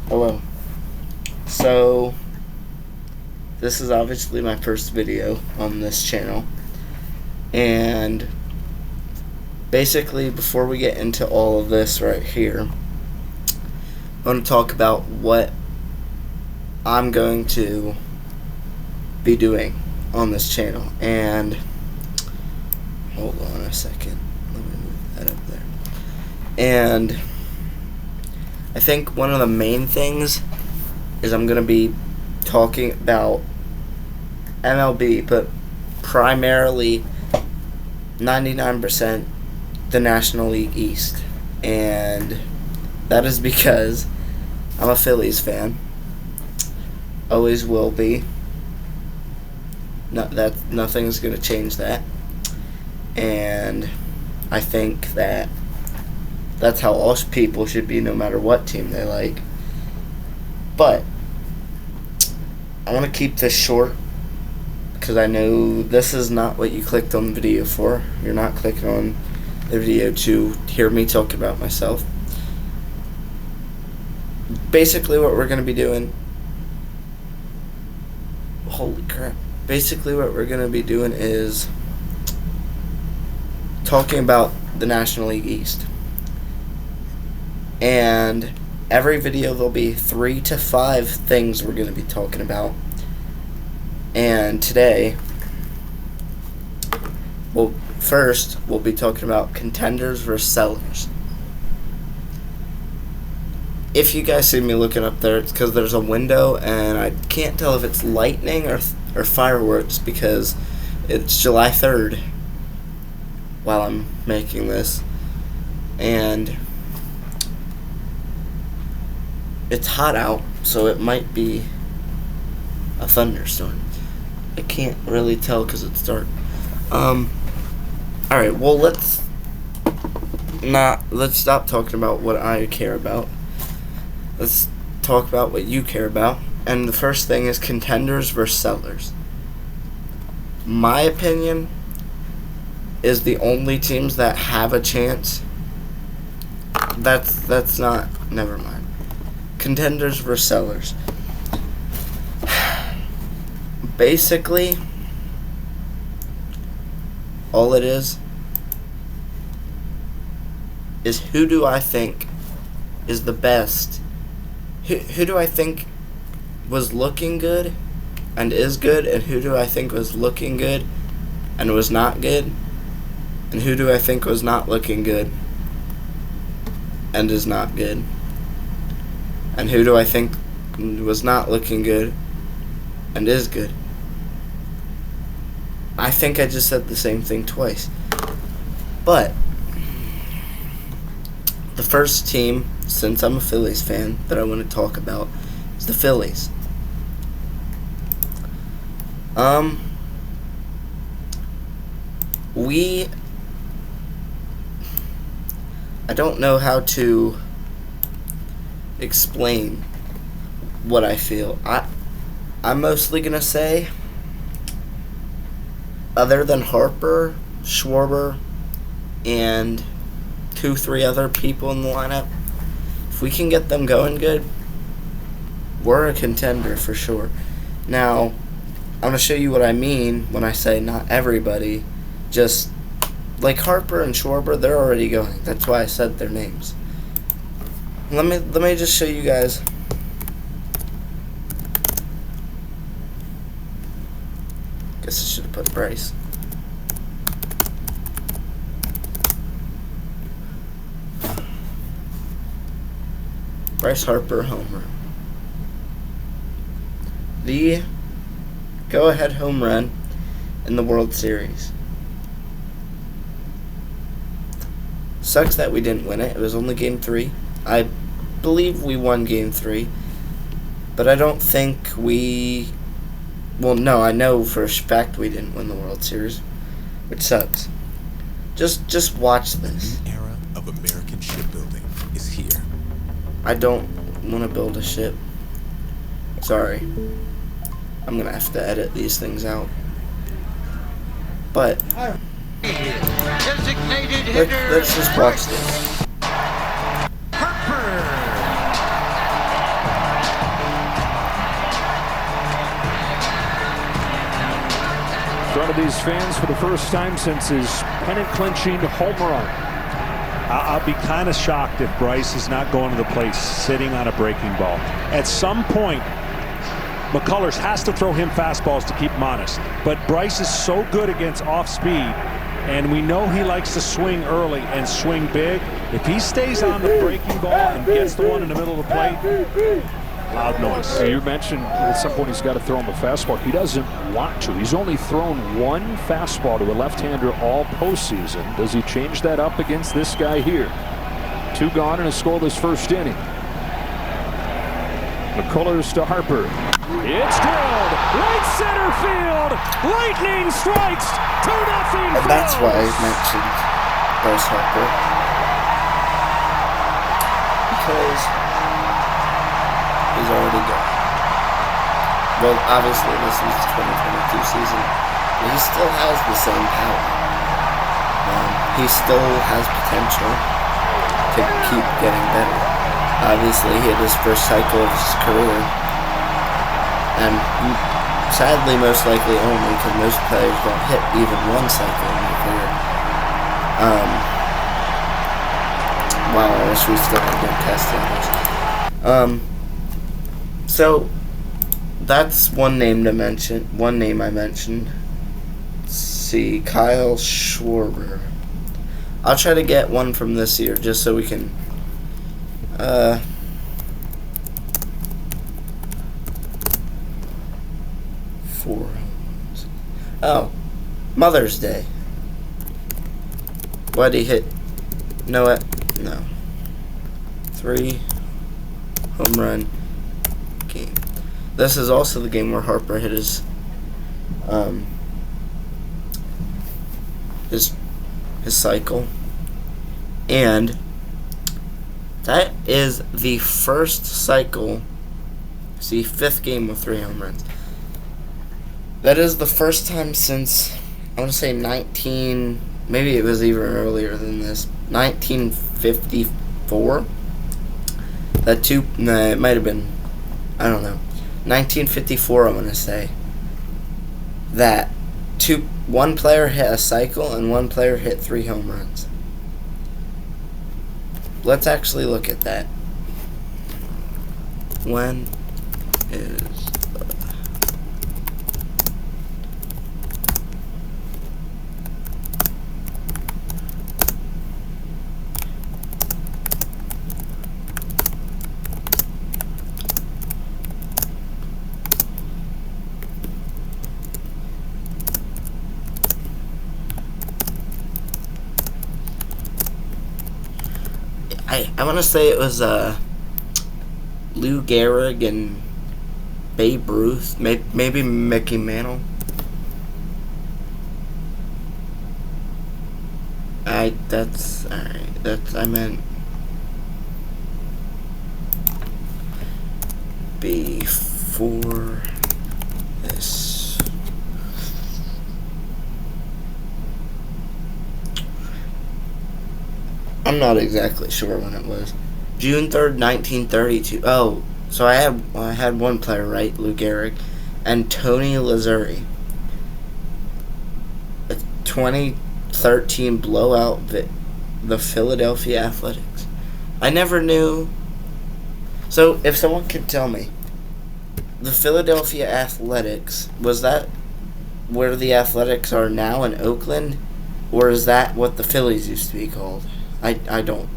Hello. So, this is obviously my first video on this channel. And basically, before we get into all of this right here, I want to talk about what I'm going to be doing on this channel. And hold on a second. Let me move that up there. And I think one of the main things is I'm going to be talking about MLB, but primarily 99% the National League East. And that is because I'm a Phillies fan. Always will be. Nothing's going to change that. And I think that that's how all people should be, no matter what team they like. But I want to keep this short because I know this is not what you clicked on the video for. You're not clicking on the video to hear me talk about myself. Basically what we're going to be doing... Holy crap. Basically what we're going to be doing is talking about the National League East. And every video there'll be 3 to 5 things we're going to be talking about. And today, first we'll be talking about contenders versus sellers. If you guys see me looking up there, it's because there's a window and I can't tell if it's lightning or fireworks because it's July 3rd while I'm making this. And it's hot out, so it might be a thunderstorm. I can't really tell because it's dark. Alright, well, let's stop talking about what I care about. Let's talk about what you care about. And the first thing is contenders versus sellers. My opinion is the only teams that have a chance. That's not, never mind. Contenders versus sellers. Basically, all it is who do I think is the best? Who do I think was looking good and is good, and who do I think was looking good and was not good, and who do I think was not looking good and is not good? And who do I think was not looking good and is good? I think I just said the same thing twice. But the first team, since I'm a Phillies fan, that I want to talk about is the Phillies. I don't know how to explain what I feel. I'm mostly gonna say, other than Harper, Schwarber, and 2-3 other people in the lineup, if we can get them going good, we're a contender for sure. Now, I'm gonna show you what I mean when I say not everybody. Just like Harper and Schwarber, they're already going. That's why I said their names. Let me just show you guys. Guess I should have put Bryce. Bryce Harper homer. The go-ahead home run in the World Series. Sucks that we didn't win it. It was only Game 3. I believe we won Game 3, but I don't think we... Well, no, I know for a fact we didn't win the World Series, which sucks. Just watch this. A new era of American shipbuilding is here. I don't want to build a ship. Sorry. I'm going to have to edit these things out. But let's just watch this. front of these fans for the first time since his pennant-clinching home run. I'll be kind of shocked if Bryce is not going to the plate sitting on a breaking ball. At some point, McCullers has to throw him fastballs to keep him honest. But Bryce is so good against off-speed, and we know he likes to swing early and swing big. If he stays on the breaking ball and gets the one in the middle of the plate, loud noise. You mentioned at some point he's got to throw him a fastball. He doesn't want to. He's only thrown one fastball to a left-hander all postseason. Does he change that up against this guy here? 2 gone and a scoreless first inning. McCullers to Harper. It's drilled. Right center field. Lightning strikes. 2-0. And that's why I mentioned Bryce Harper. Because he's already gone. Well, obviously this is the 2022 season, but he still has the same power. He still has potential to keep getting better. Obviously, he had his first cycle of his career, and sadly, most likely only because most players don't hit even one cycle in their career. Wow, I wish we still had good testing on this. So that's one name to mention. One name I mentioned. Let's see, Kyle Schwarber. I'll try to get one from this year just so we can. 4. Oh, Mother's Day. Why'd he hit? No, what? No. 3 home run game. This is also the game where Harper hit his cycle, and that is the first cycle. See, 5th game with 3 home runs. That is the first time since, I want to say 19, maybe it was even earlier than this, 1954. It might have been, I don't know, 1954 I want to say, that one player hit a cycle and one player hit 3 home runs. Let's actually look at that. When is I want to say it was Lou Gehrig and Babe Ruth, maybe Mickey Mantle. That's alright. I meant before this. I'm not exactly sure when it was. June 3rd, 1932. Oh, so I had one player right, Lou Gehrig, and Tony Lazzeri. A 2013 blowout the Philadelphia Athletics. I never knew. So if someone could tell me, the Philadelphia Athletics, was that where the Athletics are now in Oakland, or is that what the Phillies used to be called? I don't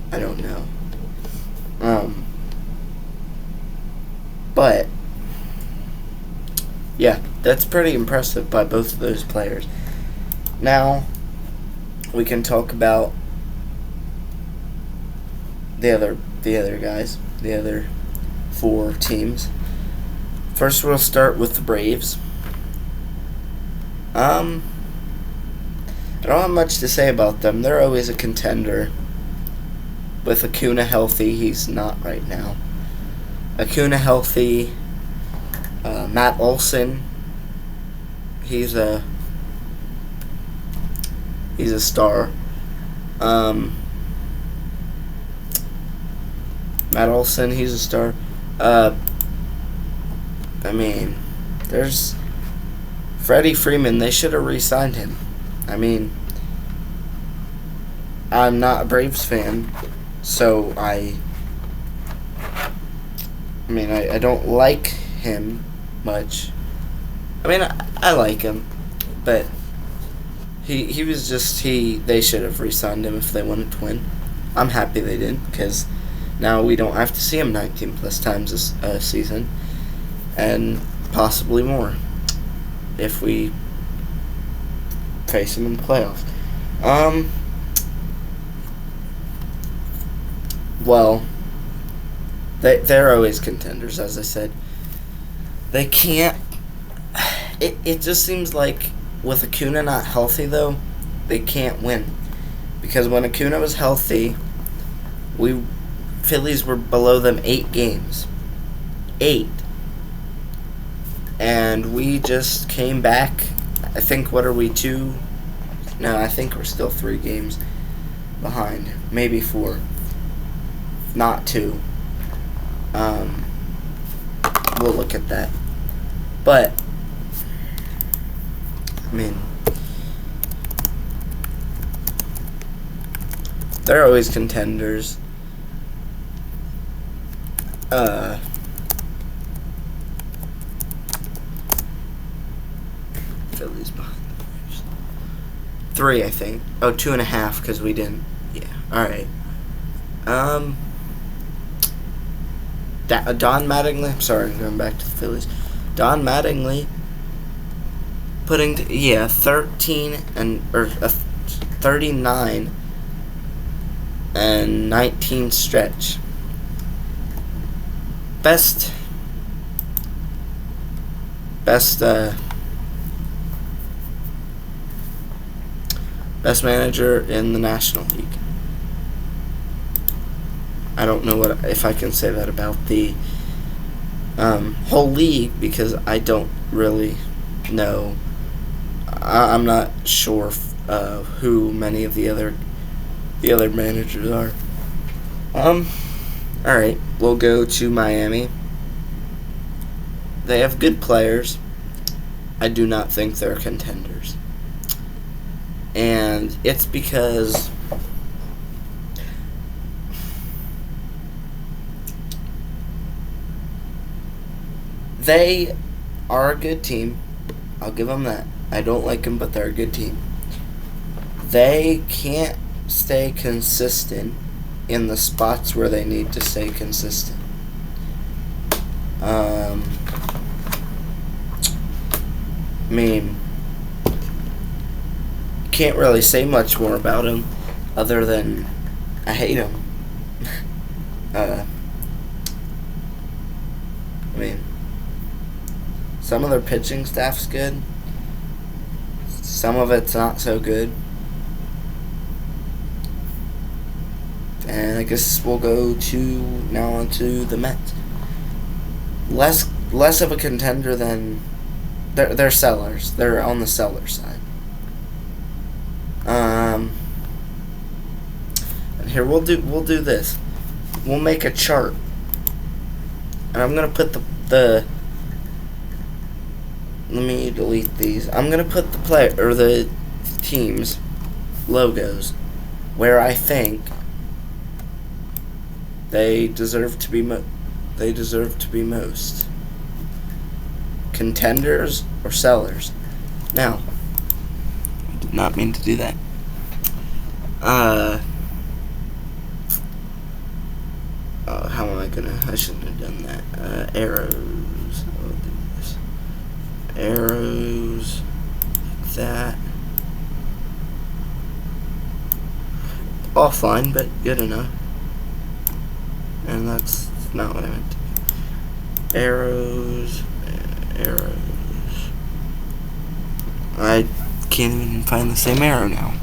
know. But yeah, that's pretty impressive by both of those players. Now we can talk about the other guys, the other 4 teams. First, we'll start with the Braves. I don't have much to say about them. They're always a contender. With Acuna healthy, he's not right now. Acuna healthy. Matt Olson. He's a star. Matt Olson, he's a star. I mean, there's Freddie Freeman, they should have re-signed him. I mean, I'm not a Braves fan, so I don't like him much. I mean, I like him, but he was just, they should have re-signed him if they wanted to win. I'm happy they didn't, because now we don't have to see him 19 plus times this season, and possibly more if we face him in the playoffs. Well, they're always contenders, as I said. They can't. It just seems like with Acuna not healthy, though, they can't win. Because when Acuna was healthy, Phillies were below them 8 games. 8. And we just came back. I think, what are we, 2? No, I think we're still 3 games behind. Maybe 4. Not 2. We'll look at that. But, I mean, they're always contenders. Phillies behind the Braves. 3, I think. Oh, 2.5, because we didn't. Yeah. Alright. Don Mattingly. I'm sorry, I'm going back to the Phillies. Don Mattingly putting 13 and 39 and 19 stretch. Best manager in the National League. I don't know if I can say that about the whole league, because I don't really know. I'm not sure who many of the other managers are. Alright, we'll go to Miami. They have good players. I do not think they're contenders. And it's because they are a good team. I'll give them that. I don't like them, but they're a good team. They can't stay consistent in the spots where they need to stay consistent. I mean, can't really say much more about him other than I hate him. I mean, some of their pitching staff's good. Some of it's not so good. And I guess we'll go now on to the Mets. Less of a contender than they're sellers. They're on the seller side. And here we'll do this. We'll make a chart, and I'm gonna put the let me delete these. I'm gonna put the teams logos where I think they deserve to be most contenders or sellers. Now, I did not mean to do that. How am I gonna? I shouldn't have done that. Arrows. I'll do this. Arrows like that. Offline, but good enough. And that's not what I meant. Arrows. I can't even find the same arrow now.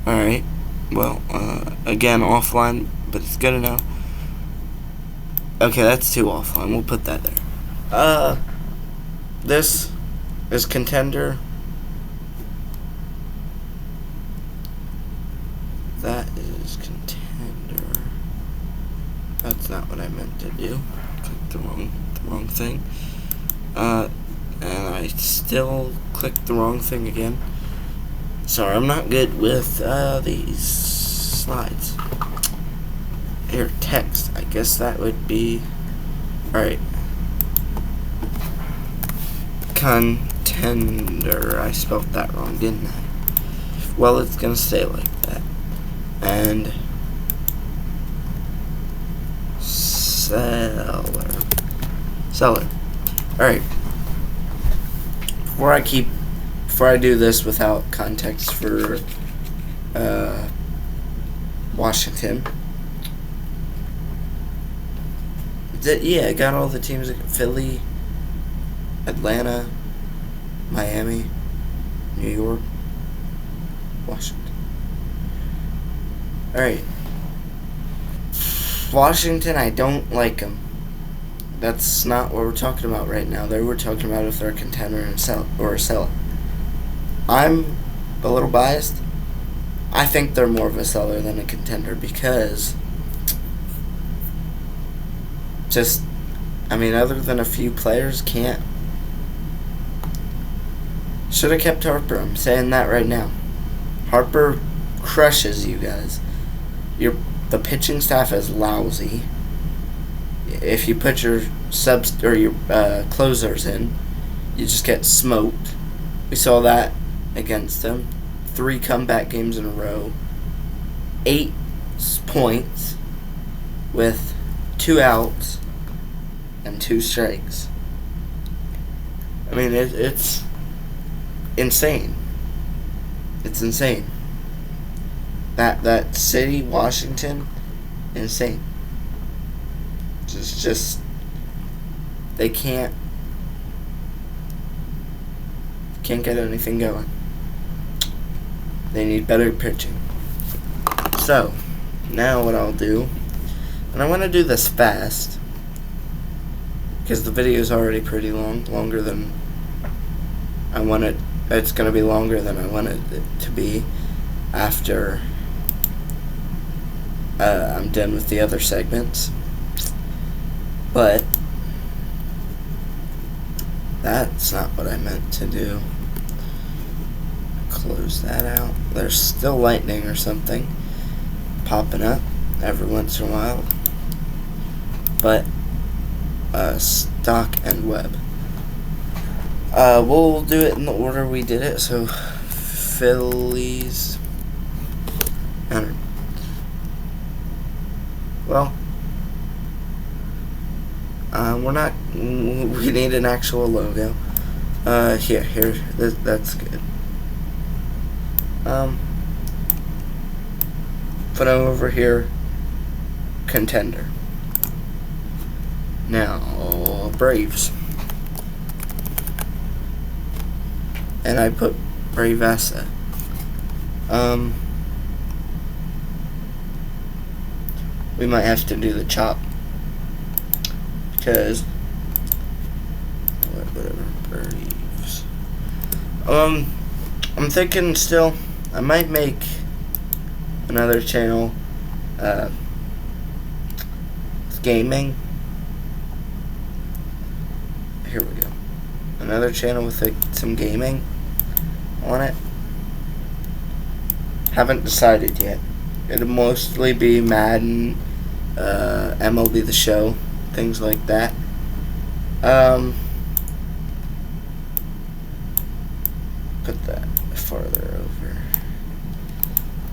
Alright. Well, again, offline, but it's good enough. Okay, that's 2 offline. We'll put that there. This is contender. That is contender. That's not what I meant to do. Clicked the wrong thing. And I still clicked the wrong thing again. Sorry, I'm not good with these slides. Here, text. I guess that would be... Alright. Contender. I spelled that wrong, didn't I? Well, it's gonna stay like that. And... Seller. Alright. Before I do this without context for Washington. Yeah, I got all the teams: Philly, Atlanta, Miami, New York, Washington. Alright. Washington, I don't like them. That's not what we're talking about right now. We're talking about if they're a contender and or a seller. I'm a little biased. I think they're more of a seller than a contender because other than a few players, should have kept Harper. I'm saying that right now. Harper crushes you guys. The pitching staff is lousy. If you put your subs or your closers in, you just get smoked. We saw that against them. 3 comeback games in a row. 8 points with 2 outs and 2 strikes. I mean, it's insane. It's insane. That city, Washington, insane. Just they can't get anything going. They need better pitching. So now what I'll do, and I want to do this fast because the video is already pretty longer than I wanted. It's going to be longer than I wanted it to be after I'm done with the other segments. But that's not what I meant to do. Close that out. There's still lightning or something popping up every once in a while. But stock and web. We'll do it in the order we did it. So Phillies. Well, we need an actual logo. Here, that's good. Put over here, contender. Now, Braves. And I put Bravessa. We might have to do the chop. Because whatever, Braves. I'm thinking still I might make another channel. It's gaming. Here we go. Another channel with some gaming on it. Haven't decided yet. It'll mostly be Madden, MLB The Show, things like that. Put that farther over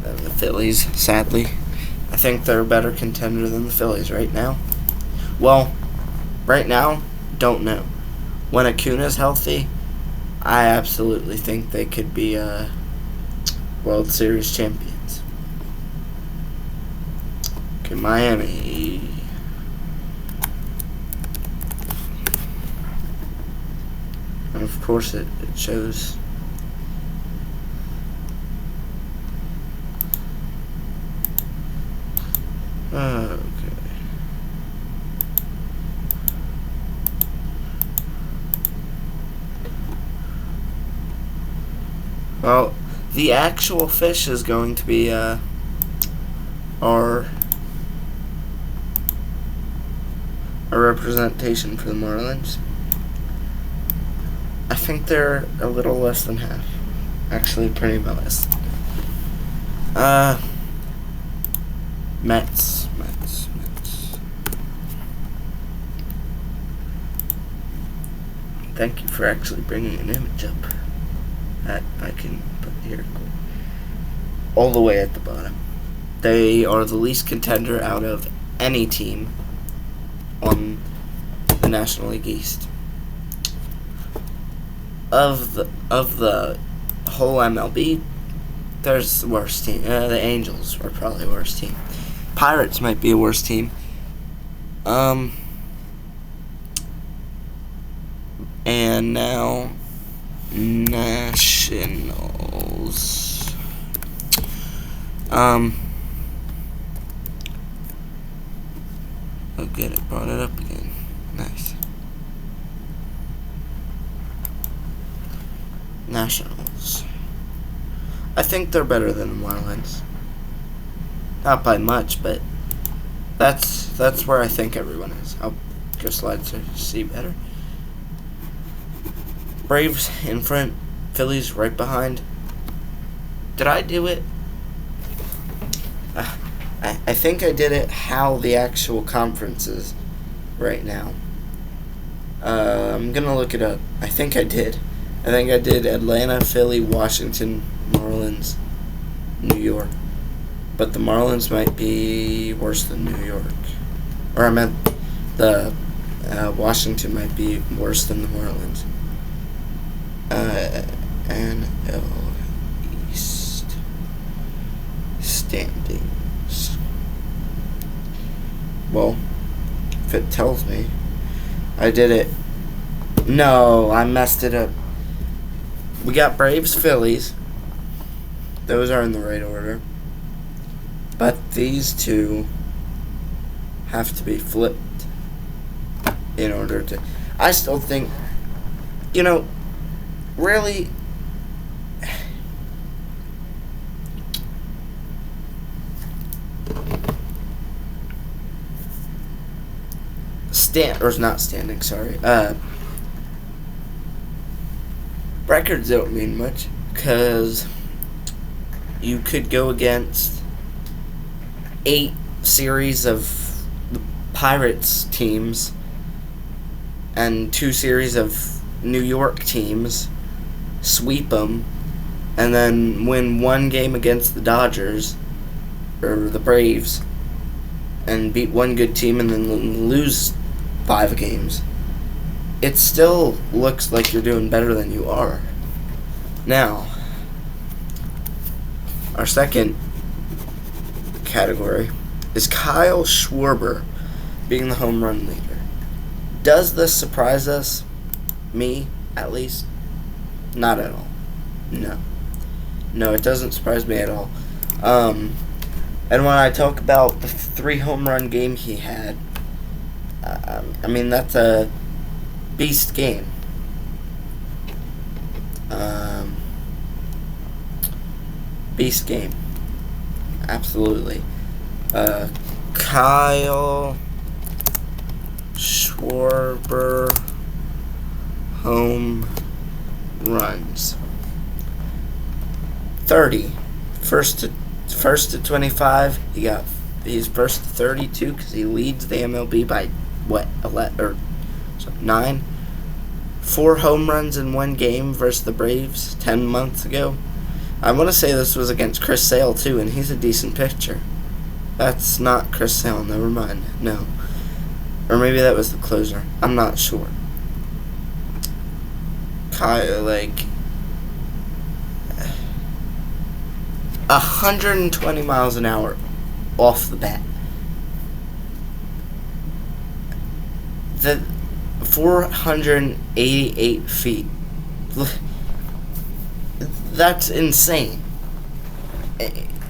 than the Phillies, sadly. I think they're a better contender than the Phillies right now. Well, right now, don't know. When Acuna's healthy, I absolutely think they could be World Series champions. Okay, Miami. And of course it shows. Okay. Well, the actual fish is going to be our representation for the Marlins. I think they're a little less than half. Actually, pretty modest. Mets. Thank you for actually bringing an image up that I can put here. All the way at the bottom. They are the least contender out of any team on the National League East. Of the whole MLB, there's the worst team. The Angels are probably the worst team. Pirates might be a worse team. And now Nationals. Oh, good, it brought it up again. Nice. Nationals. I think they're better than the Marlins. Not by much, but that's where I think everyone is. I'll go slide to see better. Braves in front, Phillies right behind. Did I do it? I think I did it how the actual conference is right now. I'm gonna look it up. I think I did. I think I did Atlanta, Philly, Washington, Marlins, New York. But the Marlins might be worse than New York. Or I meant the Washington might be worse than the Marlins. NL East standings. Well, if it tells me, I did it. No, I messed it up. We got Braves, Phillies. Those are in the right order. But these two have to be flipped in order to... I still think, really... Records don't mean much, because you could go against 8 series of the Pirates teams and 2 series of New York teams, sweep them, and then win 1 game against the Dodgers or the Braves and beat 1 good team and then lose 5 games. It still looks like you're doing better than you are. Now, our second category is Kyle Schwarber being the home run leader. Does this surprise us? Me, at least? Not at all. No, it doesn't surprise me at all. And when I talk about the 3 home run game he had, I mean, that's a beast game. Beast game. Absolutely. Kyle Schwarber home runs. 30. First to 25. He's first to 32 because he leads the MLB by 9. 4 home runs in 1 game versus the Braves 10 months ago. I want to say this was against Chris Sale too, and he's a decent pitcher. That's not Chris Sale, never mind. No. Or maybe that was the closer. I'm not sure. 120 miles an hour off the bat. The 488 feet. That's insane.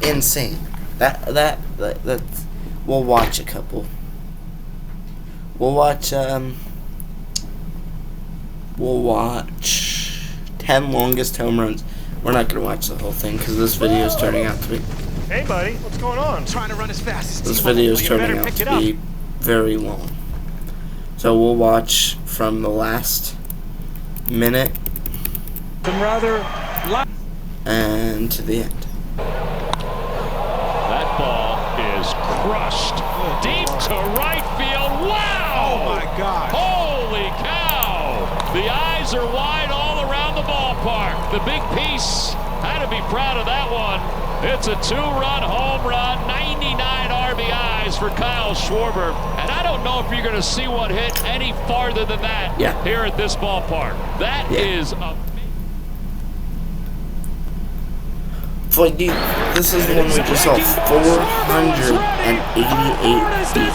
Insane. That's. We'll watch a couple. We'll watch 10 longest home runs. We're not gonna watch the whole thing because this video is turning out to be. Hey, buddy, what's going on? I'm trying to run as fast as This video is turning out to be very long. So we'll watch from the last minute Some rather and to the end. That ball is crushed deep to right field. Wow! Oh my God! Holy cow! The eyes are wide all around the ballpark. The big piece had to be proud of that one. It's a 2-run home run, 99 RBIs for Kyle Schwarber. And I don't know if you're going to see one hit any farther than that here at this ballpark. That is a... But dude, this is the one we just saw. 488 feet.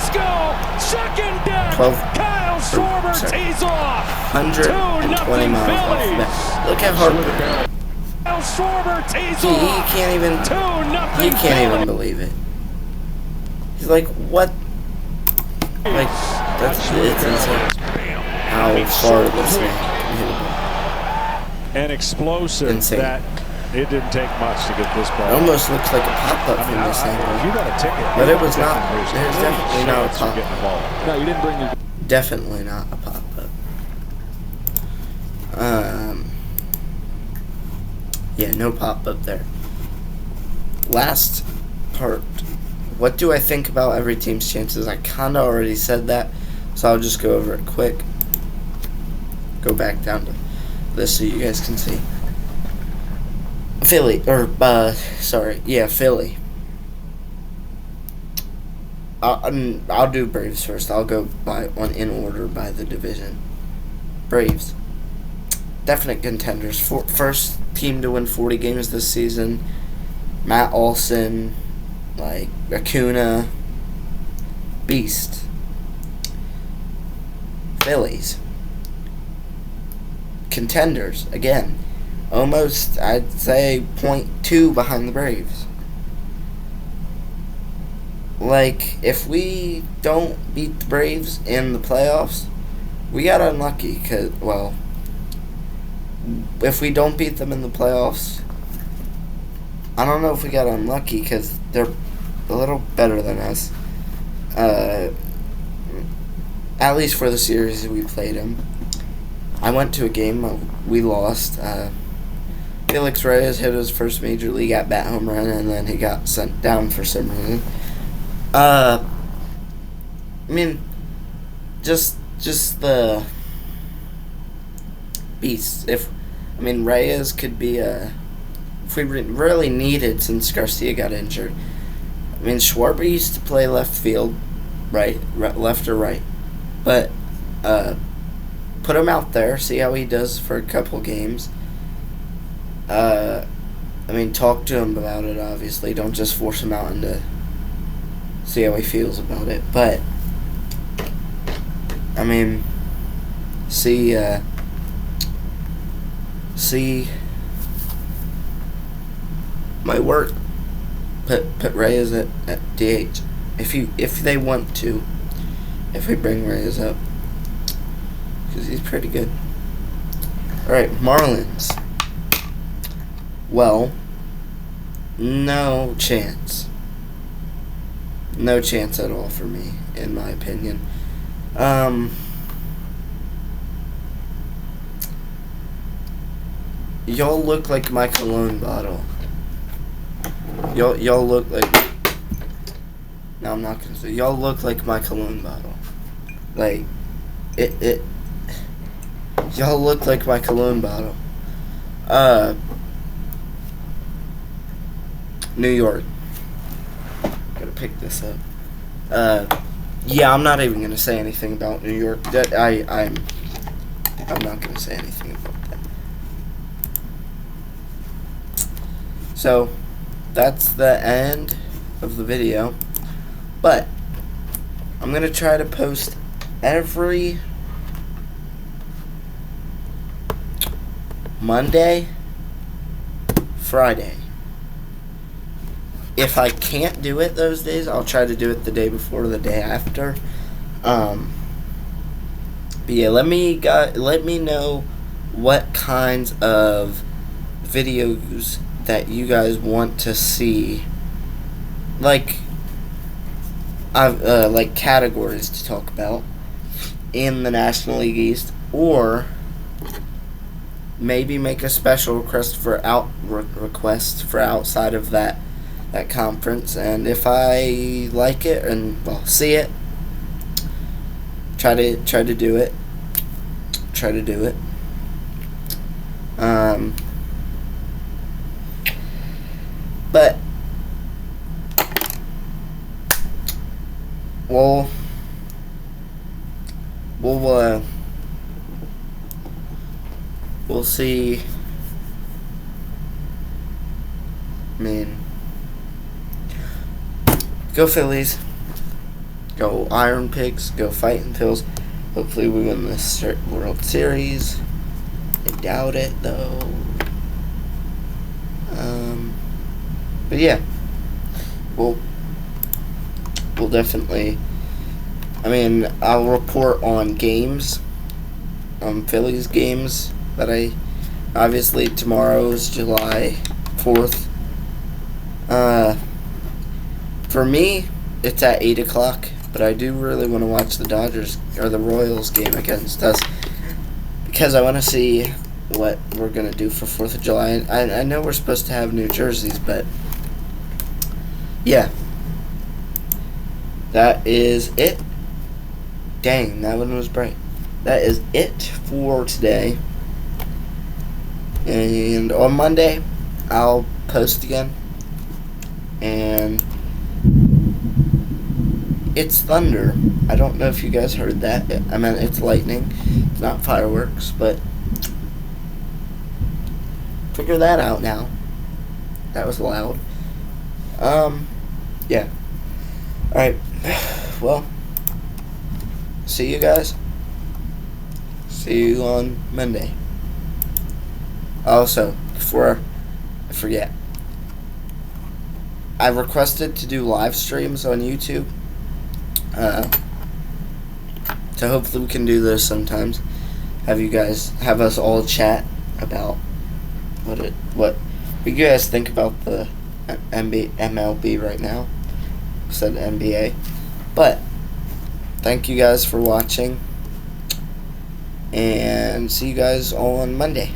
120 miles off the bat. Look at Harper. He can't even believe it. He's like, what? Like, it's insane how far this man can hit a ball. and explosive Insane. that it didn't take much to get this ball. It almost looks like a pop-up from this If you angle. got a ticket, But it was not. There's definitely not a pop-up. No, you didn't bring your... Definitely not a pop-up. Yeah, no pop-up there. Last part. What do I think about every team's chances? I kind of already said that, so I'll just go over it quick. Go back down to this so you guys can see. Philly. I'll do Braves first. I'll go in order by the division. Braves. Definite contenders. First team to win 40 games this season. Matt Olson, Acuna, beast. Phillies. Contenders, again. Almost, I'd say, 0.2 behind the Braves. If we don't beat the Braves in the playoffs, we got unlucky. If we don't beat them in the playoffs, I don't know if we got unlucky because they're a little better than us. At least for the series we played them. I went to a game, we lost. Felix Reyes hit his first major league at-bat home run, and then he got sent down for some reason. Just the beast. Reyes could be if we really needed, since Garcia got injured. Schwarber used to play left field, left or right, but put him out there, see how he does for a couple games. Talk to him about it, obviously. Don't just force him out into see how he feels about it. But, see might work. Put Reyes at DH. If they want to. If we bring Reyes up. Because he's pretty good. Alright, Marlins. Well, no chance. No chance at all for me, in my opinion. Y'all look like my cologne bottle. Y'all look like... No, I'm not gonna say. Y'all look like my cologne bottle. Y'all look like my cologne bottle. New York. Gotta pick this up. Yeah, I'm not even gonna say anything about New York. I'm not gonna say anything about that. So, that's the end of the video. But, I'm gonna try to post every Monday, Friday. If I can't do it those days, I'll try to do it the day before or the day after. But yeah, let me know what kinds of videos that you guys want to see. Categories to talk about in the National League East, or maybe make a special request for outside of that conference, and if I like it and see it, try to do it. But we'll see. I mean, go Phillies. Go Iron Pigs. Go Fighting Phils. Hopefully we win this World Series. I doubt it, though. But yeah, we'll definitely. I mean, I'll report on games, Phillies games that obviously tomorrow's July 4th. For me, it's at 8 o'clock, but I do really want to watch the Dodgers or the Royals game against us because I want to see what we're going to do for 4th of July. I know we're supposed to have new jerseys, but yeah, that is it. Dang, that one was bright. That is it for today. And on Monday, I'll post again. And it's thunder. I don't know if you guys heard that. I mean, it's lightning. It's not fireworks, but figure that out now. That was loud. Yeah. Alright. Well, see you guys. See you on Monday. Also, before I forget, I requested to do live streams on YouTube. So hopefully we can do this sometimes. Have us all chat about what you guys think about the MLB right now. I said NBA. But thank you guys for watching, and see you guys on Monday.